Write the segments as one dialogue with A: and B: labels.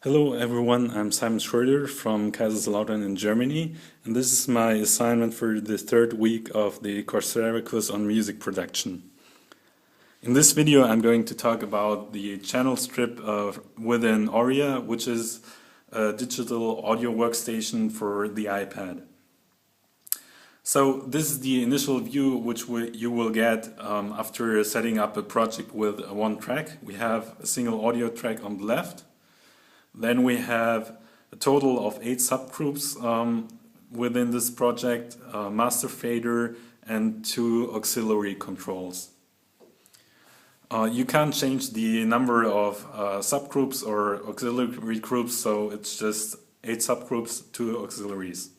A: Hello everyone, I'm Simon Schröder from Kaiserslautern in Germany, and this is my assignment for the third week of the Coursera course on music production. In this video I'm going to talk about the channel strip within Auria, which is a digital audio workstation for the iPad. So this is the initial view which you will get after setting up a project with one track. We have a single audio track on the left. Then we have a total of 8 subgroups within this project, master fader and 2 auxiliary controls. You can't change the number of subgroups or auxiliary groups, so it's just 8 subgroups, 2 auxiliaries.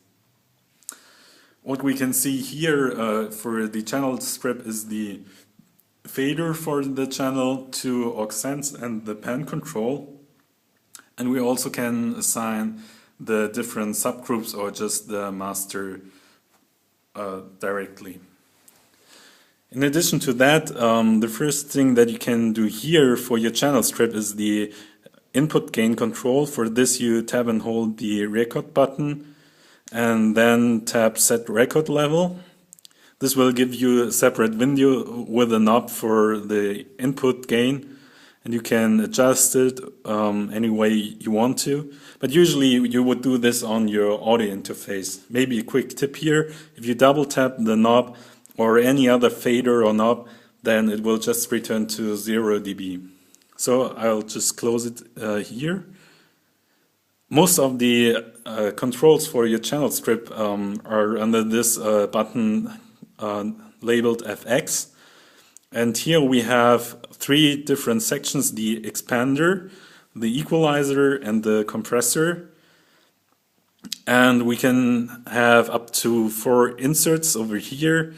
A: What we can see here for the channel strip is the fader for the channel, 2 aux sends and the pan control. And we also can assign the different subgroups or just the master directly. In addition to that, the first thing that you can do here for your channel strip is the input gain control. For this you tap and hold the record button and then tap set record level. This will give you a separate window with a knob for the input gain. And you can adjust it any way you want to. But usually you would do this on your audio interface. Maybe a quick tip here, if you double tap the knob or any other fader or knob, then it will just return to 0 dB. So I'll just close it here. Most of the controls for your channel strip are under this button labeled FX. And here we have 3 different sections: the expander, the equalizer and the compressor. And we can have up to 4 inserts over here,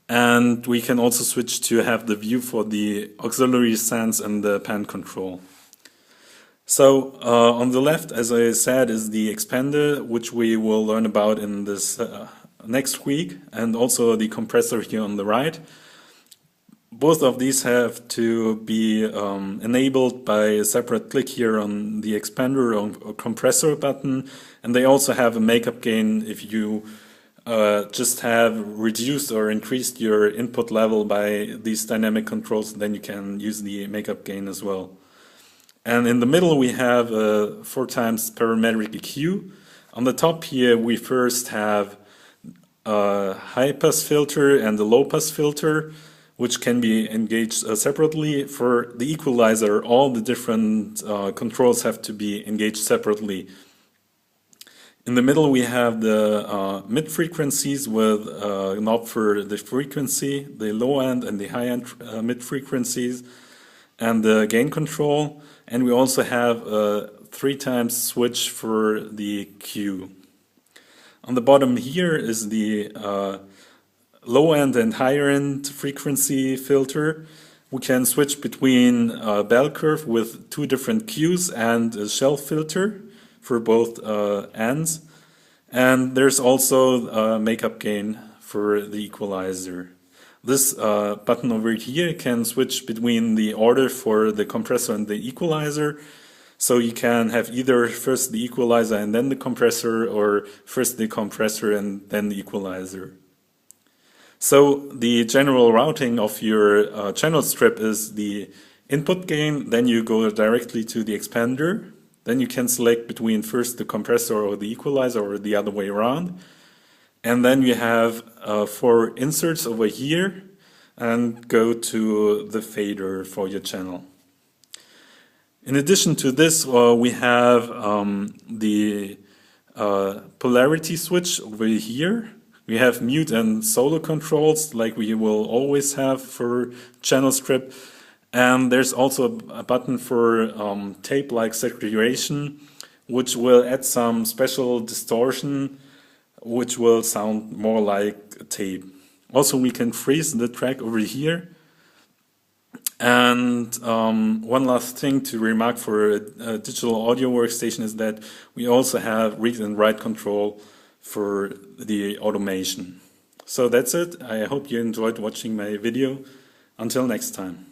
A: and we can also switch to have the view for the auxiliary sends and the pan control. So on the left, as I said, is the expander, which we will learn about in this next week, and also the compressor here on the right. Both of these have to be enabled by a separate click here on the expander or compressor button, and they also have a makeup gain. If you just have reduced or increased your input level by these dynamic controls, then you can use the makeup gain as well. And in the middle we have a 4 times parametric EQ. On the top here we first have a high pass filter and a low pass filter, which can be engaged separately. For the equalizer, all the different controls have to be engaged separately. In the middle we have the mid frequencies with a knob for the frequency, the low end and the high end mid frequencies, and the gain control. And we also have a 3 times switch for the Q. On the bottom here is the low end and higher end frequency filter. We can switch between a bell curve with 2 different Qs and a shelf filter for both ends. And there's also a makeup gain for the equalizer. This button over here can switch between the order for the compressor and the equalizer. So you can have either first the equalizer and then the compressor, or first the compressor and then the equalizer. So the general routing of your channel strip is the input gain, then you go directly to the expander, then you can select between first the compressor or the equalizer or the other way around, and then you have 4 inserts over here and go to the fader for your channel. In addition to this, we have the polarity switch over here. We have mute and solo controls like we will always have for channel strip. And there's also a button for tape-like saturation, which will add some special distortion, which will sound more like a tape. Also, we can freeze the track over here. And one last thing to remark for a digital audio workstation is that we also have read and write control for the automation. So that's it. I hope you enjoyed watching my video. Until next time.